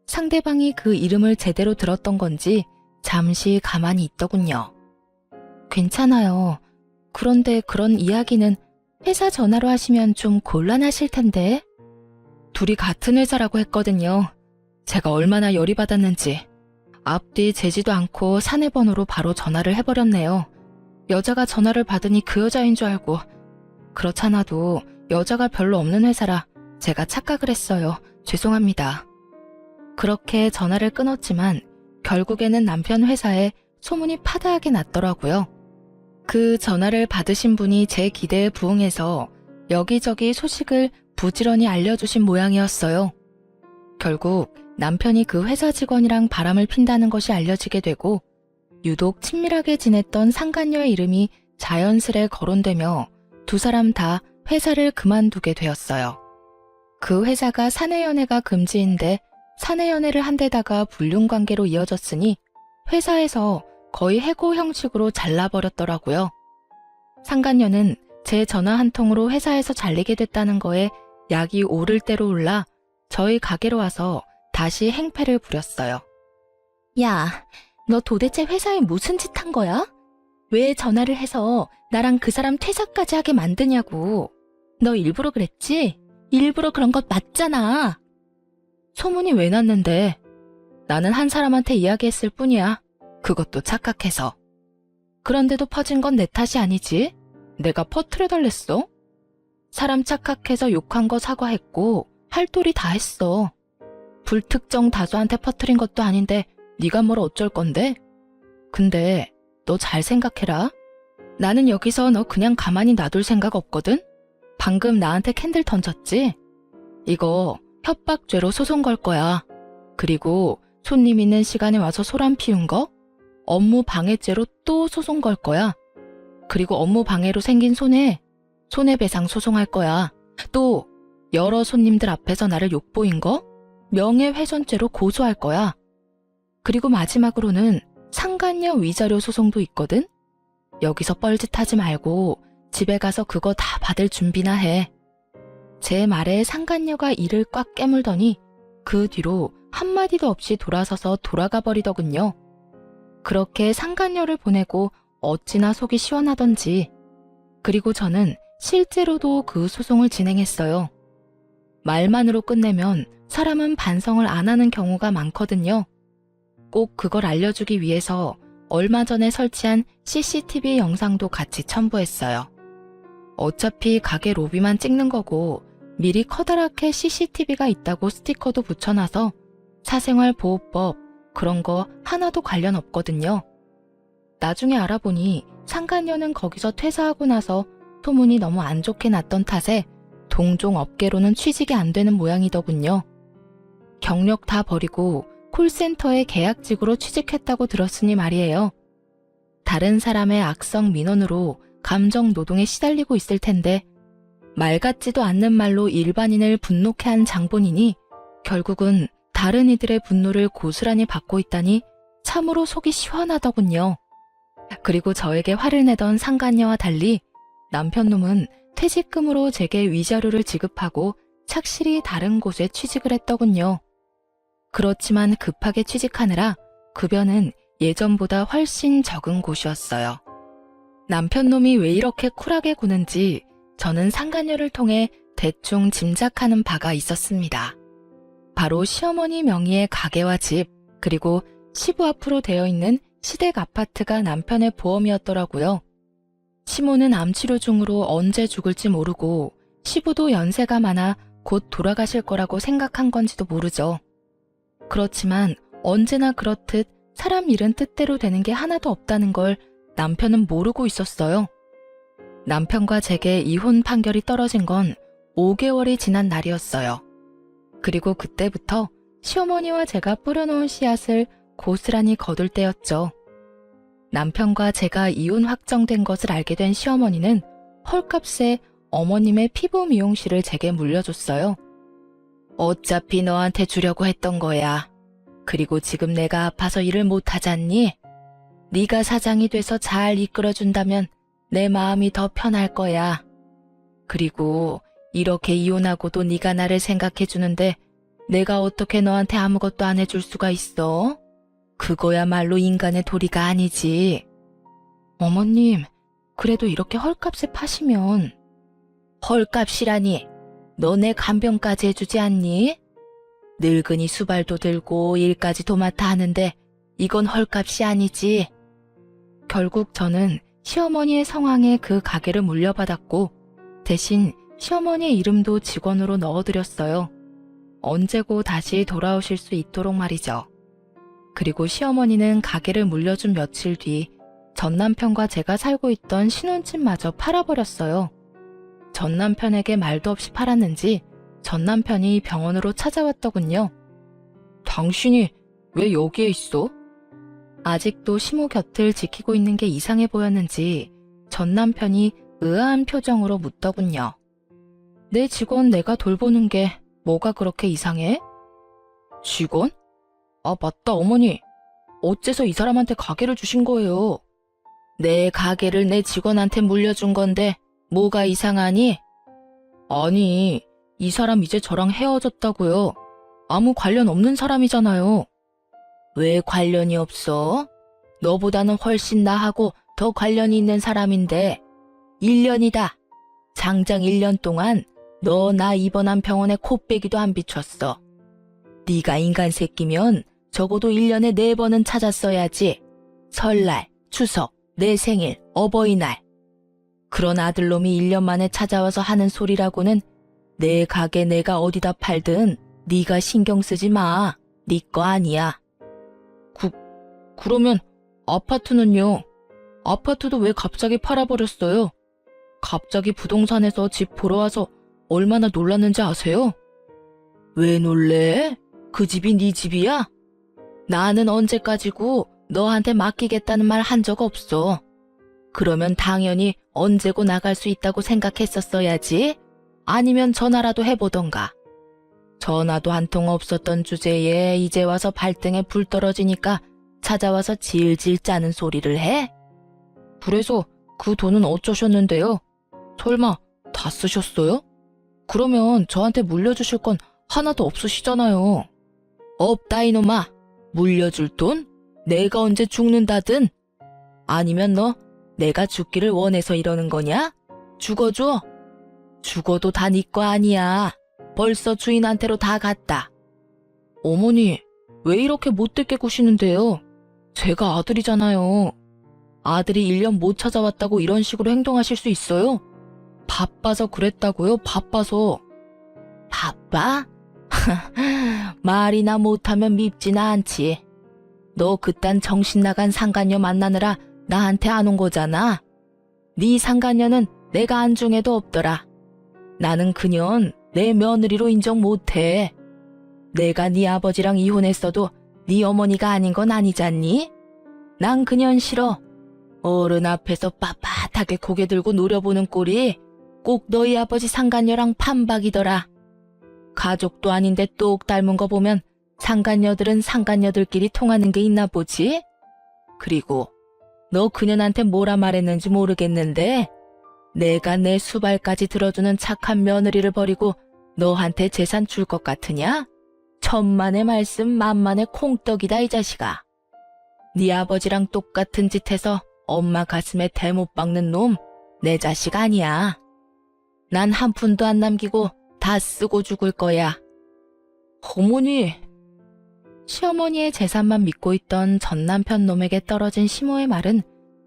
Speaker 1: 상대방이 그 이름을 제대로 들었던 건지 잠시 가만히 있더군요. 괜찮아요. 그런데 그런 이야기는 회사 전화로 하시면 좀 곤란하실 텐데. 둘이 같은 회사라고 했거든요. 제가 얼마나 열이 받았는지. 앞뒤 재지도 않고 사내 번호로 바로 전화를 해버렸네요. 여자가 전화를 받으니 그 여자인 줄 알고. 그렇잖아도 여자가 별로 없는 회사라 제가 착각을 했어요. 죄송합니다. 그렇게 전화를 끊었지만 결국에는 남편 회사에 소문이 파다하게 났더라고요. 그 전화를 받으신 분이 제 기대에 부응해서 여기저기 소식을 부지런히 알려주신 모양이었어요. 결국 남편이 그 회사 직원이랑 바람을 핀다는 것이 알려지게 되고 유독 친밀하게 지냈던 상간녀의 이름이 자연스레 거론되며 두 사람 다 회사를 그만두게 되었어요. 그 회사가 사내연애가 금지인데 사내연애를 한 데다가 불륜관계로 이어졌으니 회사에서 거의 해고 형식으로 잘라버렸더라고요. 상간녀는 제 전화 한 통으로 회사에서 잘리게 됐다는 거에 약이 오를 대로 올라 저희 가게로 와서 다시 행패를 부렸어요. 야, 너 도대체 회사에 무슨 짓 한 거야? 왜 전화를 해서 나랑 그 사람 퇴사까지 하게 만드냐고. 너 일부러 그랬지? 일부러 그런 것 맞잖아. 소문이 왜 났는데? 나는 한 사람한테 이야기했을 뿐이야. 그것도 착각해서. 그런데도 퍼진 건 내 탓이 아니지. 내가 퍼뜨려달랬어. 사람 착각해서 욕한 거 사과했고 할 도리 다 했어. 불특정 다수한테 퍼뜨린 것도 아닌데 네가 뭘 어쩔 건데? 근데 너 잘 생각해라. 나는 여기서 너 그냥 가만히 놔둘 생각 없거든? 방금 나한테 캔들 던졌지? 이거 협박죄로 소송 걸 거야. 그리고 손님 있는 시간에 와서 소란 피운 거? 업무 방해죄로 또 소송 걸 거야. 그리고 업무 방해로 생긴 손해배상 소송할 거야. 또 여러 손님들 앞에서 나를 욕보인 거? 명예훼손죄로 고소할 거야. 그리고 마지막으로는 상간녀 위자료 소송도 있거든? 여기서 뻘짓하지 말고 집에 가서 그거 다 받을 준비나 해. 제 말에 상간녀가 이를 꽉 깨물더니 그 뒤로 한마디도 없이 돌아서서 돌아가 버리더군요. 그렇게 상간녀를 보내고 어찌나 속이 시원하던지. 그리고 저는 실제로도 그 소송을 진행했어요. 말만으로 끝내면 사람은 반성을 안 하는 경우가 많거든요. 꼭 그걸 알려주기 위해서 얼마 전에 설치한 CCTV 영상도 같이 첨부했어요. 어차피 가게 로비만 찍는 거고 미리 커다랗게 CCTV가 있다고 스티커도 붙여놔서 사생활 보호법 그런 거 하나도 관련 없거든요. 나중에 알아보니 상간녀는 거기서 퇴사하고 나서 소문이 너무 안 좋게 났던 탓에 동종 업계로는 취직이 안 되는 모양이더군요. 경력 다 버리고 콜센터에 계약직으로 취직했다고 들었으니 말이에요. 다른 사람의 악성 민원으로 감정 노동에 시달리고 있을 텐데 말 같지도 않는 말로 일반인을 분노케 한 장본인이 결국은 다른 이들의 분노를 고스란히 받고 있다니 참으로 속이 시원하더군요. 그리고 저에게 화를 내던 상간녀와 달리 남편놈은 퇴직금으로 제게 위자료를 지급하고 착실히 다른 곳에 취직을 했더군요. 그렇지만 급하게 취직하느라 급여는 예전보다 훨씬 적은 곳이었어요. 남편 놈이 왜 이렇게 쿨하게 구는지 저는 상간녀를 통해 대충 짐작하는 바가 있었습니다. 바로 시어머니 명의의 가게와 집, 그리고 시부 앞으로 되어 있는 시댁 아파트가 남편의 보험이었더라고요. 시모는 암치료 중으로 언제 죽을지 모르고 시부도 연세가 많아 곧 돌아가실 거라고 생각한 건지도 모르죠. 그렇지만 언제나 그렇듯 사람 일은 뜻대로 되는 게 하나도 없다는 걸 남편은 모르고 있었어요. 남편과 제게 이혼 판결이 떨어진 건 5개월이 지난 날이었어요. 그리고 그때부터 시어머니와 제가 뿌려놓은 씨앗을 고스란히 거둘 때였죠. 남편과 제가 이혼 확정된 것을 알게 된 시어머니는 헐값에 어머님의 피부 미용실을 제게 물려줬어요. 어차피 너한테 주려고 했던 거야. 그리고 지금 내가 아파서 일을 못하잖니? 네가 사장이 돼서 잘 이끌어준다면 내 마음이 더 편할 거야. 그리고 이렇게 이혼하고도 네가 나를 생각해주는데 내가 어떻게 너한테 아무것도 안 해줄 수가 있어? 그거야말로 인간의 도리가 아니지. 어머님, 그래도 이렇게 헐값에 파시면. 헐값이라니, 너 내 간병까지 해주지 않니? 늙은이 수발도 들고 일까지 도맡아 하는데 이건 헐값이 아니지. 결국 저는 시어머니의 성황에 그 가게를 물려받았고 대신 시어머니의 이름도 직원으로 넣어드렸어요. 언제고 다시 돌아오실 수 있도록 말이죠. 그리고 시어머니는 가게를 물려준 며칠 뒤 전 남편과 제가 살고 있던 신혼집마저 팔아버렸어요. 전 남편에게 말도 없이 팔았는지 전 남편이 병원으로 찾아왔더군요. 당신이 왜 여기에 있어? 아직도 시모 곁을 지키고 있는 게 이상해 보였는지 전 남편이 의아한 표정으로 묻더군요. 내 직원 내가 돌보는 게 뭐가 그렇게 이상해? 직원? 아, 맞다, 어머니. 어째서 이 사람한테 가게를 주신 거예요? 내 가게를 내 직원한테 물려준 건데 뭐가 이상하니? 아니, 이 사람 이제 저랑 헤어졌다고요. 아무 관련 없는 사람이잖아요. 왜 관련이 없어? 너보다는 훨씬 나하고 더 관련이 있는 사람인데 1년이다. 장장 1년 동안 너 나 입원한 병원에 코빼기도 안 비췄어. 네가 인간 새끼면 적어도 1년에 4번은 찾았어야지. 설날, 추석, 내 생일, 어버이날. 그런 아들놈이 1년 만에 찾아와서 하는 소리라고는 내 가게 내가 어디다 팔든 네가 신경 쓰지 마. 네 거 아니야. 그러면 아파트는요? 아파트도 왜 갑자기 팔아버렸어요? 갑자기 부동산에서 집 보러 와서 얼마나 놀랐는지 아세요? 왜 놀래? 그 집이 네 집이야? 나는 언제까지고 너한테 맡기겠다는 말 한 적 없어. 그러면 당연히 언제고 나갈 수 있다고 생각했었어야지. 아니면 전화라도 해보던가. 전화도 한 통 없었던 주제에 이제 와서 발등에 불 떨어지니까 찾아와서 질질 짜는 소리를 해? 그래서 그 돈은 어쩌셨는데요? 설마 다 쓰셨어요? 그러면 저한테 물려주실 건 하나도 없으시잖아요. 없다 이놈아. 물려줄 돈? 내가 언제 죽는다든? 아니면 너 내가 죽기를 원해서 이러는 거냐? 죽어줘. 죽어도 다 네 거 아니야. 벌써 주인한테로 다 갔다. 어머니, 왜 이렇게 못되게 구시는데요? 제가 아들이잖아요. 아들이 1년 못 찾아왔다고 이런 식으로 행동하실 수 있어요? 바빠서 그랬다고요? 바빠서. 바빠? 말이나 못하면 밉지나 않지. 너 그딴 정신 나간 상간녀 만나느라 나한테 안 온 거잖아. 네 상간녀는 내가 안중에도 없더라. 나는 그년 내 며느리로 인정 못해. 내가 네 아버지랑 이혼했어도 네 어머니가 아닌 건 아니잖니? 난 그년 싫어. 어른 앞에서 빳빳하게 고개 들고 노려보는 꼴이 꼭 너희 아버지 상간녀랑 판박이더라. 가족도 아닌데 똑 닮은 거 보면 상간녀들은 상간녀들끼리 통하는 게 있나 보지? 그리고 너 그년한테 뭐라 말했는지 모르겠는데 내가 내 수발까지 들어주는 착한 며느리를 버리고 너한테 재산 줄 것 같으냐? 천만의 말씀 만만의 콩떡이다 이 자식아. 네 아버지랑 똑같은 짓 해서 엄마 가슴에 대못 박는 놈, 내 자식 아니야. 난 한 푼도 안 남기고 다 쓰고 죽을 거야. 어머니. 시어머니의 재산만 믿고 있던 전 남편 놈에게 떨어진 시모의 말은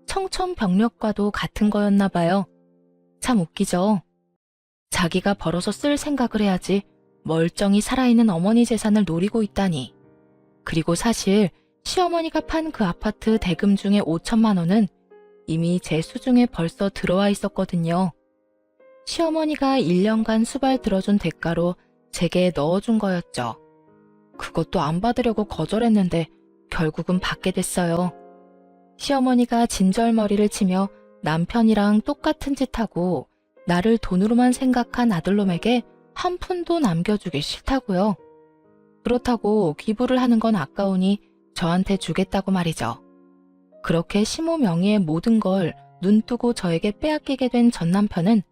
Speaker 1: 청천벽력과도 같은 거였나 봐요. 참 웃기죠. 자기가 벌어서 쓸 생각을 해야지 멀쩡히 살아있는 어머니 재산을 노리고 있다니. 그리고 사실 시어머니가 판 그 아파트 대금 중에 5천만 원은 이미 제 수중에 벌써 들어와 있었거든요. 시어머니가 1년간 수발 들어준 대가로 제게 넣어준 거였죠. 그것도 안 받으려고 거절했는데 결국은 받게 됐어요. 시어머니가 진절머리를 치며 남편이랑 똑같은 짓 하고 나를 돈으로만 생각한 아들놈에게 한 푼도 남겨주기 싫다고요. 그렇다고 기부를 하는 건 아까우니 저한테 주겠다고 말이죠. 그렇게 시모 명의의 모든 걸 눈뜨고 저에게 빼앗기게 된 전 남편은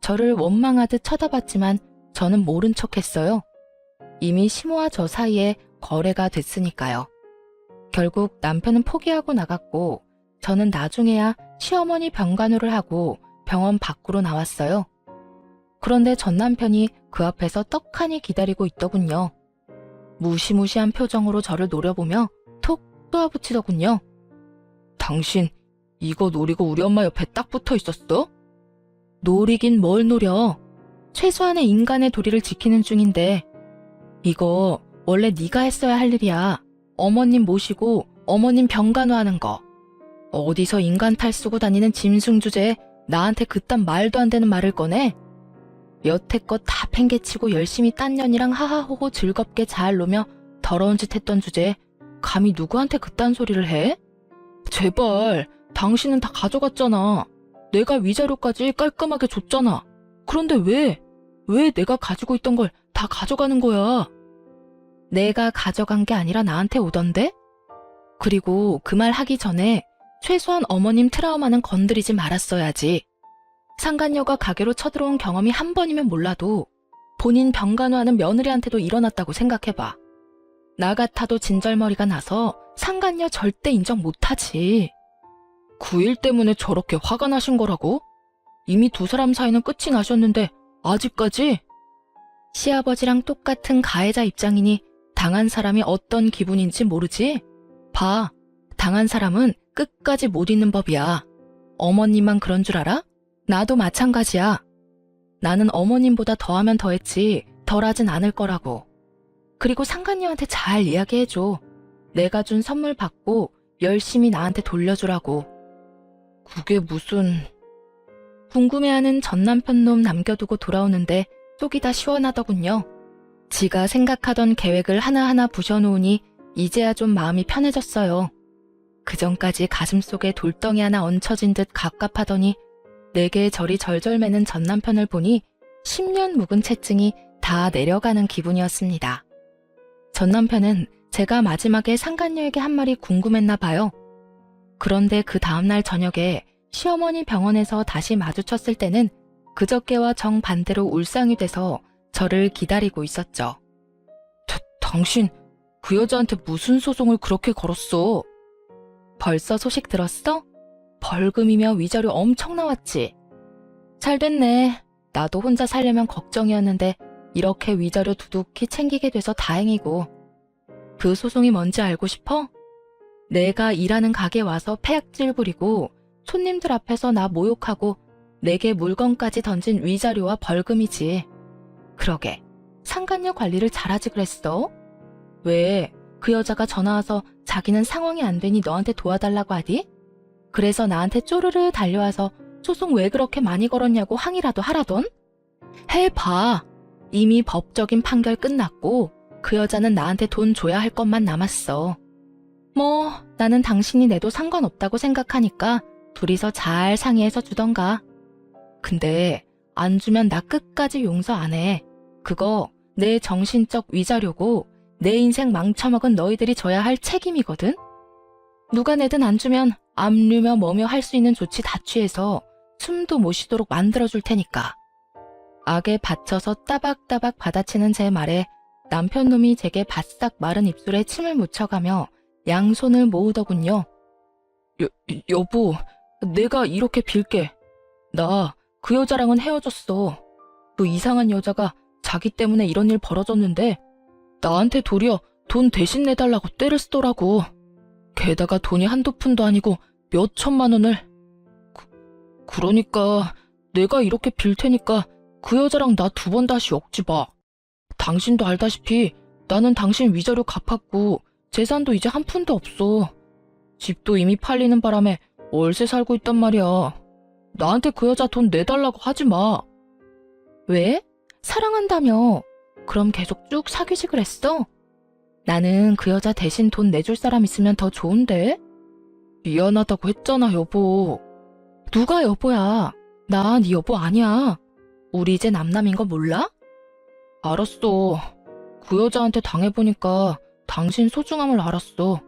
Speaker 1: 저를 원망하듯 쳐다봤지만 저는 모른 척했어요. 이미 시모와 저 사이에 거래가 됐으니까요. 결국 남편은 포기하고 나갔고 저는 나중에야 시어머니 병간호를 하고 병원 밖으로 나왔어요. 그런데 전 남편이 그 앞에서 떡하니 기다리고 있더군요. 무시무시한 표정으로 저를 노려보며 톡 쏘아붙이더군요. 당신 이거 노리고 우리 엄마 옆에 딱 붙어 있었어? 노리긴 뭘 노려. 최소한의 인간의 도리를 지키는 중인데 이거 원래 네가 했어야 할 일이야. 어머님 모시고 어머님 병간호하는 거. 어디서 인간 탈 쓰고 다니는 짐승 주제에 나한테 그딴 말도 안 되는 말을 꺼내? 여태껏 다 팽개치고 열심히 딴 년이랑 하하호호 즐겁게 잘 노며 더러운 짓 했던 주제에 감히 누구한테 그딴 소리를 해? 제발, 당신은 다 가져갔잖아. 내가 위자료까지 깔끔하게 줬잖아. 그런데 왜 내가 가지고 있던 걸 다 가져가는 거야? 내가 가져간 게 아니라 나한테 오던데? 그리고 그 말 하기 전에 최소한 어머님 트라우마는 건드리지 말았어야지. 상간녀가 가게로 쳐들어온 경험이 한 번이면 몰라도 본인 병간호하는 며느리한테도 일어났다고 생각해봐. 나 같아도 진절머리가 나서 상간녀 절대 인정 못하지. 그 일 때문에 저렇게 화가 나신 거라고? 이미 두 사람 사이는 끝이 나셨는데 아직까지? 시아버지랑 똑같은 가해자 입장이니 당한 사람이 어떤 기분인지 모르지? 봐, 당한 사람은 끝까지 못 잊는 법이야. 어머님만 그런 줄 알아? 나도 마찬가지야. 나는 어머님보다 더하면 더했지 덜하진 않을 거라고. 그리고 상간녀한테 잘 이야기해줘. 내가 준 선물 받고 열심히 나한테 돌려주라고. 그게 무슨... 궁금해하는 전 남편 놈 남겨두고 돌아오는데 속이 다 시원하더군요. 지가 생각하던 계획을 하나하나 부셔놓으니 이제야 좀 마음이 편해졌어요. 그전까지 가슴속에 돌덩이 하나 얹혀진 듯 갑갑하더니 내게 저리 절절 매는 전 남편을 보니 10년 묵은 채증이 다 내려가는 기분이었습니다. 전 남편은 제가 마지막에 상간녀에게 한 말이 궁금했나 봐요. 그런데 그 다음날 저녁에 시어머니 병원에서 다시 마주쳤을 때는 그저께와 정반대로 울상이 돼서 저를 기다리고 있었죠. 당신 그 여자한테 무슨 소송을 그렇게 걸었어? 벌써 소식 들었어? 벌금이며 위자료 엄청 나왔지. 잘 됐네. 나도 혼자 살려면 걱정이었는데 이렇게 위자료 두둑히 챙기게 돼서 다행이고. 그 소송이 뭔지 알고 싶어? 내가 일하는 가게 와서 폐악질 부리고 손님들 앞에서 나 모욕하고 내게 물건까지 던진 위자료와 벌금이지. 그러게, 상간녀 관리를 잘하지 그랬어? 왜, 그 여자가 전화와서 자기는 상황이 안 되니 너한테 도와달라고 하디? 그래서 나한테 쪼르르 달려와서 소송 왜 그렇게 많이 걸었냐고 항의라도 하라던? 해봐. 이미 법적인 판결 끝났고 그 여자는 나한테 돈 줘야 할 것만 남았어. 뭐 나는 당신이 내도 상관없다고 생각하니까 둘이서 잘 상의해서 주던가. 근데 안 주면 나 끝까지 용서 안 해. 그거 내 정신적 위자료고 내 인생 망쳐먹은 너희들이 져야 할 책임이거든. 누가 내든 안 주면 압류며 뭐며 할 수 있는 조치 다 취해서 숨도 못 쉬도록 만들어줄 테니까. 악에 받쳐서 따박따박 받아치는 제 말에 남편놈이 제게 바싹 마른 입술에 침을 묻혀가며 양손을 모으더군요. 여보, 내가 이렇게 빌게. 나 그 여자랑은 헤어졌어. 그 이상한 여자가 자기 때문에 이런 일 벌어졌는데 나한테 도리어 돈 대신 내달라고 떼를 쓰더라고. 게다가 돈이 한두 푼도 아니고 몇 천만 원을. 그러니까 내가 이렇게 빌 테니까 그 여자랑 나 2번 다시 엮지 마. 당신도 알다시피 나는 당신 위자료 갚았고 재산도 이제 한 푼도 없어. 집도 이미 팔리는 바람에 월세 살고 있단 말이야. 나한테 그 여자 돈 내달라고 하지 마. 왜? 사랑한다며. 그럼 계속 쭉 사귀식을 했어? 나는 그 여자 대신 돈 내줄 사람 있으면 더 좋은데? 미안하다고 했잖아, 여보. 누가 여보야? 나 네 여보 아니야. 우리 이제 남남인 거 몰라? 알았어. 그 여자한테 당해보니까 당신 소중함을 알았어.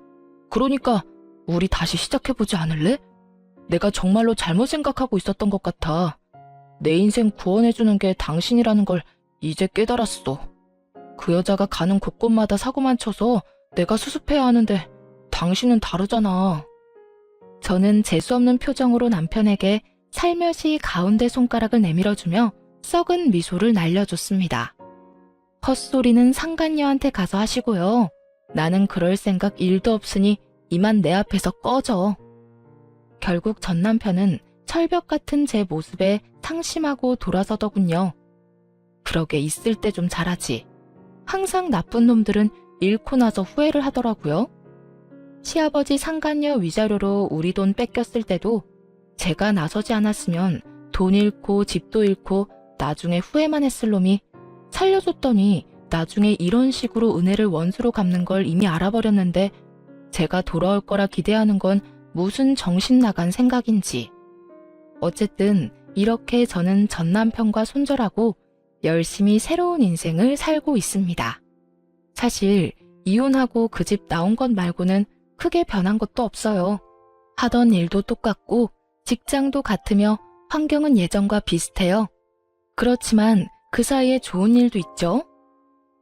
Speaker 1: 그러니까 우리 다시 시작해보지 않을래? 내가 정말로 잘못 생각하고 있었던 것 같아. 내 인생 구원해주는 게 당신이라는 걸 이제 깨달았어. 그 여자가 가는 곳곳마다 사고만 쳐서 내가 수습해야 하는데 당신은 다르잖아. 저는 재수없는 표정으로 남편에게 살며시 가운데 손가락을 내밀어주며 썩은 미소를 날려줬습니다. 헛소리는 상간녀한테 가서 하시고요. 나는 그럴 생각 1도 없으니 이만 내 앞에서 꺼져. 결국 전 남편은 철벽 같은 제 모습에 상심하고 돌아서더군요. 그러게 있을 때 좀 잘하지. 항상 나쁜 놈들은 잃고 나서 후회를 하더라고요. 시아버지 상간녀 위자료로 우리 돈 뺏겼을 때도 제가 나서지 않았으면 돈 잃고 집도 잃고 나중에 후회만 했을 놈이 살려줬더니 나중에 이런 식으로 은혜를 원수로 갚는 걸 이미 알아버렸는데 제가 돌아올 거라 기대하는 건 무슨 정신 나간 생각인지. 어쨌든 이렇게 저는 전 남편과 손절하고 열심히 새로운 인생을 살고 있습니다. 사실 이혼하고 그 집 나온 것 말고는 크게 변한 것도 없어요. 하던 일도 똑같고 직장도 같으며 환경은 예전과 비슷해요. 그렇지만 그 사이에 좋은 일도 있죠.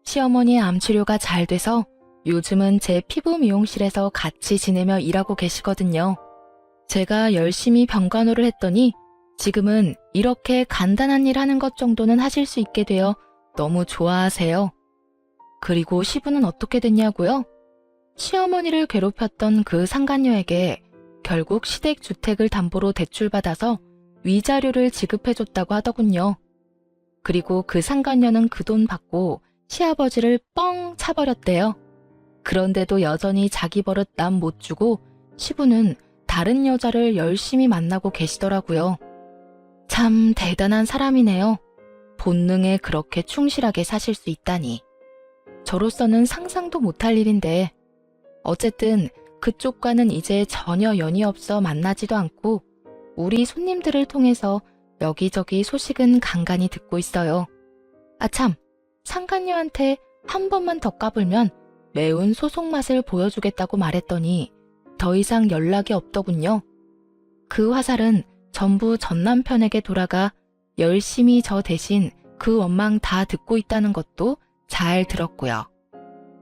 Speaker 1: 시어머니의 암 치료가 잘 돼서 요즘은 제 피부 미용실에서 같이 지내며 일하고 계시거든요. 제가 열심히 병간호를 했더니 지금은 이렇게 간단한 일 하는 것 정도는 하실 수 있게 되어 너무 좋아하세요. 그리고 시부는 어떻게 됐냐고요? 시어머니를 괴롭혔던 그 상간녀에게 결국 시댁주택을 담보로 대출받아서 위자료를 지급해줬다고 하더군요. 그리고 그 상간녀는 그 돈 받고 시아버지를 뻥 차버렸대요. 그런데도 여전히 자기 버릇 남 못 주고 시부는 다른 여자를 열심히 만나고 계시더라고요. 참 대단한 사람이네요. 본능에 그렇게 충실하게 사실 수 있다니. 저로서는 상상도 못할 일인데 어쨌든 그쪽과는 이제 전혀 연이 없어 만나지도 않고 우리 손님들을 통해서 여기저기 소식은 간간히 듣고 있어요. 아참, 상간녀한테 한 번만 더 까불면 매운 소속 맛을 보여주겠다고 말했더니 더 이상 연락이 없더군요. 그 화살은 전부 전 남편에게 돌아가 열심히 저 대신 그 원망 다 듣고 있다는 것도 잘 들었고요.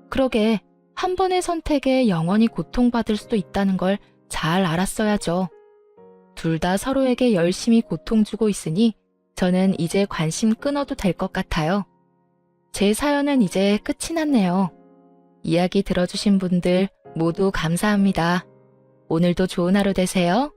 Speaker 1: 그러게 한 번의 선택에 영원히 고통받을 수도 있다는 걸 잘 알았어야죠. 둘 다 서로에게 열심히 고통 주고 있으니 저는 이제 관심 끊어도 될 것 같아요. 제 사연은 이제 끝이 났네요. 이야기 들어주신 분들 모두 감사합니다. 오늘도 좋은 하루 되세요.